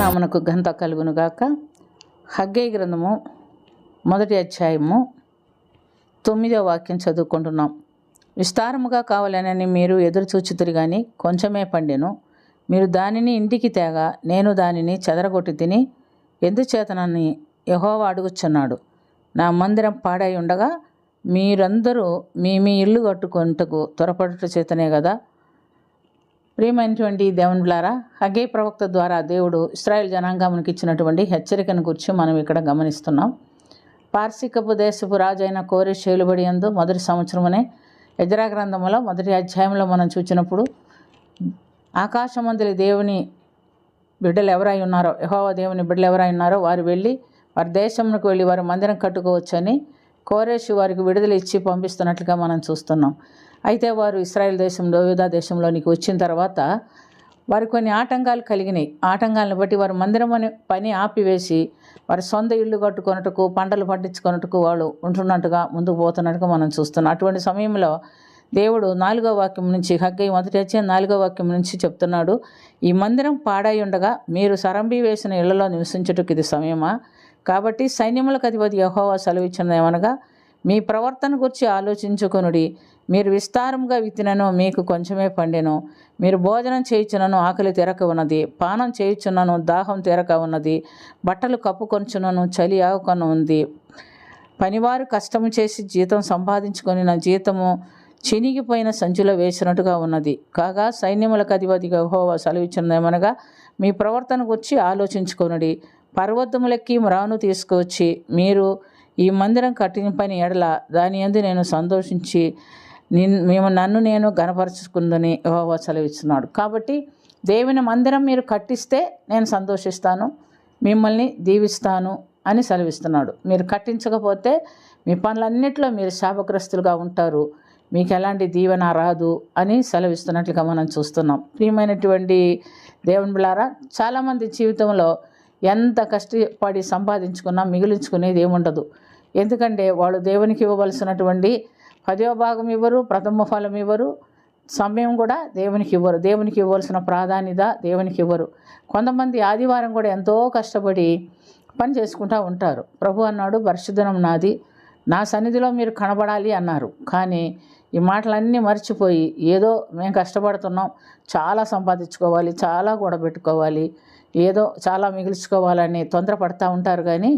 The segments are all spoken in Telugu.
నామనకు ఘనత కలుగును గాక. హగ్గై గ్రంథము 1వ అధ్యాయము 9వ వాక్యం చదువుకుంటున్నాం. విస్తారముగా కావాలనని మీరు ఎదురు చూచుతురు గాని కొంచెమే పండెను. మీరు దానిని ఇంటికి తేగా నేను దానిని చెదరగొట్టి తిని ఎందుచేతనని యెహోవా అడుగుచున్నాడు. నా మందిరం పాడై ఉండగా మీరందరూ మీ మీ ఇల్లు కట్టుకొనుటకు త్వరపడుట చేతనే కదా. ప్రియమైనటువంటి దేవుని బిడ్డలారా, హగ్గై ప్రవక్త ద్వారా దేవుడు ఇశ్రాయేల్ జనాంగానికి ఇచ్చినటువంటి హెచ్చరికను గురించి మనం ఇక్కడ గమనిస్తున్నాం. పార్శికపు దేశపు రాజు అయిన కోరెషు ఏలుబడి యందు మొదటి సంవత్సరమనే ఎజ్రా గ్రంథంలో 1వ అధ్యాయంలో మనం చూసినప్పుడు ఆకాశమందలి దేవుని బిడ్డలు ఎవరై ఉన్నారో, యెహోవా దేవుని బిడ్డలు ఎవరై ఉన్నారో వారు వెళ్ళి వారి దేశంలోకి వెళ్ళి వారి మందిరం కట్టుకోవచ్చని కోరెషు వారికి విడుదల ఇచ్చి పంపిస్తున్నట్లుగా మనం చూస్తున్నాం. అయితే వారు ఇశ్రాయేల్ దేశంలో యూదా దేశంలోనికి వచ్చిన తర్వాత వారి కొన్ని ఆటంకాలు కలిగినాయి. ఆటంకాలను బట్టి వారు మందిరం అనే పని ఆపివేసి వారి సొంత ఇల్లు కట్టుకొనుటకు పంటలు పండించుకొనుటకు వాళ్ళు ఉంటున్నట్టుగా ముందుకు పోతున్నట్టుగా మనం చూస్తున్నాం. అటువంటి సమయంలో దేవుడు 4వ వాక్యం నుంచి, హగ్గై 1వ అధ్యాయం 4వ వాక్యం నుంచి చెప్తున్నాడు, ఈ మందిరం పాడై ఉండగా మీరు సరంబి వేసిన ఇళ్లలో నివసించుటకు ఇది సమయమా? కాబట్టి సైన్యములకు అధిపతి యెహోవా సెలవిచ్చినదేమనగా మీ ప్రవర్తన గురించి ఆలోచించుకొనుడి. మీరు విస్తారంగా విత్తినను మీకు కొంచెమే పండెను. మీరు భోజనం చేయుచున్నను ఆకలి తీరక ఉన్నది, పానం చేయుచున్నను దాహం తీరక ఉన్నది, బట్టలు కప్పుకొనుచున్నను చలి ఆగకొని ఉంది. పనివారు కష్టము చేసి జీతం సంపాదించుకొని నా జీతము చినిగిపోయిన సంచిలో వేసినట్టుగా ఉన్నది. కాగా సైన్యములకు అధిపతి యెహోవా సెలవిచ్చినదేమనగా మీ ప్రవర్తన గురించి ఆలోచించుకొనుడి. పర్వతములెక్కి మ్రాను తీసుకువచ్చి మీరు ఈ మందిరం కట్టిన పని ఎడల దాని యందు నేను సంతోషించి నన్ను నేను గణపరచుకుందని యెహోవా సెలవిస్తున్నాడు. కాబట్టి దేవుని మందిరం మీరు కట్టిస్తే నేను సంతోషిస్తాను, మిమ్మల్ని దీవిస్తాను అని సెలవిస్తున్నాడు. మీరు కట్టించకపోతే మీ పనులన్నింటిలో మీరు శాపగ్రస్తులుగా ఉంటారు, మీకు ఎలాంటి దీవెన రాదు అని సెలవిస్తున్నట్లుగా మనం చూస్తున్నాం. ప్రియమైనటువంటి దేవుని బిడ్డలారా, చాలామంది జీవితంలో ఎంత కష్టపడి సంపాదించుకున్నా మిగిలించుకునేది ఏముండదు. ఎందుకంటే వాళ్ళు దేవునికి ఇవ్వవలసినటువంటి 10వ భాగం ఇవ్వరు, ప్రథమ ఫలం ఇవ్వరు, సమయం కూడా దేవునికి ఇవ్వరు, దేవునికి ఇవ్వవలసిన ప్రాధాన్యత దేవునికి ఇవ్వరు. కొంతమంది ఆదివారం కూడా ఎంతో కష్టపడి పని చేసుకుంటూ ఉంటారు. ప్రభు అన్నాడు, పరిశుద్ధనం నాది, నా సన్నిధిలో మీరు కనబడాలి అన్నారు. కానీ ఈ మాటలన్నీ మర్చిపోయి ఏదో మేము కష్టపడుతున్నాం, చాలా సంపాదించుకోవాలి, చాలా కూడబెట్టుకోవాలి, ఏదో చాలా మిగిల్చుకోవాలని తొందరపడతా ఉంటారు. కానీ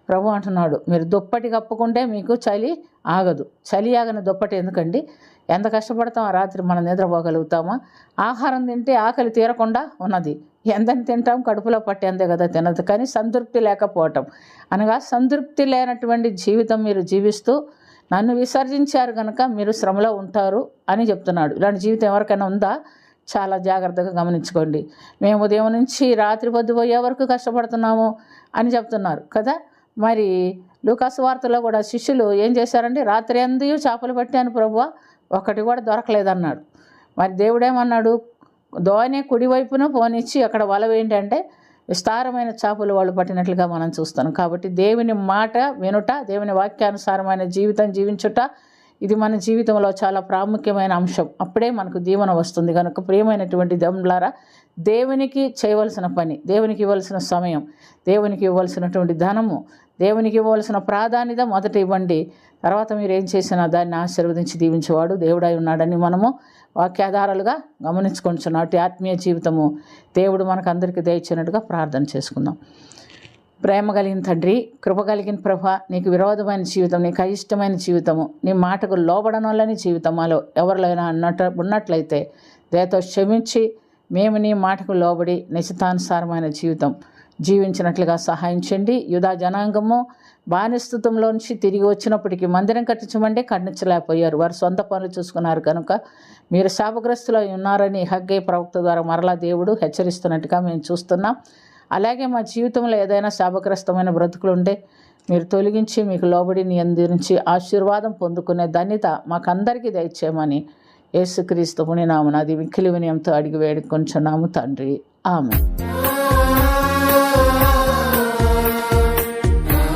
ప్రభు అంటున్నాడు, మీరు దుప్పటి కప్పుకుంటే మీకు చలి ఆగదు. చలి ఆగని దుప్పటి ఎందుకండి? ఎంత కష్టపడతాం, రాత్రి మనం నిద్రపోగలుగుతామా? ఆహారం తింటే ఆకలి తీరకుండా ఉన్నది, ఎంతని తింటాం, కడుపులో పట్టేందే కదా తినదు. కానీ సంతృప్తి లేకపోవటం అనగా సంతృప్తి లేనటువంటి జీవితం మీరు జీవిస్తూ నన్ను విసర్జించారు కనుక మీరు శ్రమలో ఉంటారు అని చెప్తున్నాడు. ఇలాంటి జీవితం ఎవరికైనా ఉందా? చాలా జాగ్రత్తగా గమనించుకోండి. మేము ఉదయం నుంచి రాత్రి పొద్దుపోయే వరకు కష్టపడుతున్నాము అని చెప్తున్నారు కదా. మరి లూకాసు వార్తలో కూడా శిష్యులు ఏం చేశారంటే, రాత్రి అంతయు చేపలు పట్టాను ప్రభువా, ఒకటి కూడా దొరకలేదన్నాడు. మరి దేవుడేమన్నాడు, దోణి కుడివైపున పోనిచ్చి అక్కడ వల ఏంటంటే విస్తారమైన చేపలు వాళ్ళు పట్టినట్లుగా మనం చూస్తాం. కాబట్టి దేవుని మాట వినుట, దేవుని వాక్యానుసారమైన జీవితం జీవించుట, ఇది మన జీవితంలో చాలా ప్రాముఖ్యమైన అంశం. అప్పుడే మనకు దీవెన వస్తుంది. కనుక ప్రియమైనటువంటి దేవులారా, దేవునికి చేయవలసిన పని, దేవునికి ఇవ్వాల్సిన సమయం, దేవునికి ఇవ్వాల్సినటువంటి ధనము, దేవునికి ఇవ్వాల్సిన ప్రాధాన్యత మొదట ఇవ్వండి. తర్వాత మీరు ఏం చేసినా దాన్ని ఆశీర్వదించి దీవించేవాడు దేవుడై ఉన్నాడని మనము వాక్యాధారాలుగా గమనించుకుంటున్నాం. ఆత్మీయ జీవితము దేవుడు మనకు అందరికీ దయచినట్టుగా ప్రార్థన చేసుకుందాం. ప్రేమ కలిగిన తండ్రి, కృప కలిగిన ప్రభ, నీకు విరోధమైన జీవితం, నీకు అయిష్టమైన జీవితము, నీ మాటకు లోబడనోళ్ళని జీవితం మాలో ఎవరిలోనైనా ఉన్నట్లయితే దయతో క్షమించి మేము నీ మాటకు లోబడి నిశ్చితానుసారమైన జీవితం జీవించినట్లుగా సహాయం చేయండి. యూదా జనాంగము బానిసత్వంలో నుంచి తిరిగి వచ్చినప్పటికీ మందిరం కట్టించమంటే కట్టించలేకపోయారు. వారు సొంత పనులు చూసుకున్నారు కనుక మీరు శాపగ్రస్తులు ఉన్నారని హగ్గై ప్రవక్త ద్వారా మరలా దేవుడు హెచ్చరిస్తున్నట్టుగా మేము చూస్తున్నాం. అలాగే మా జీవితంలో ఏదైనా శాపగ్రస్తమైన బ్రతుకులుంటే మీరు తొలగించి మీకు లోబడిని అందించి ఆశీర్వాదం పొందుకునే ధన్యత మాకందరికీ దయచేయమని యేసుక్రీస్తు పుణ్యనామమున అది మిక్కిలి వినయంతో అడిగి వేడుకొంచున్నాము తండ్రి. ఆమేన్.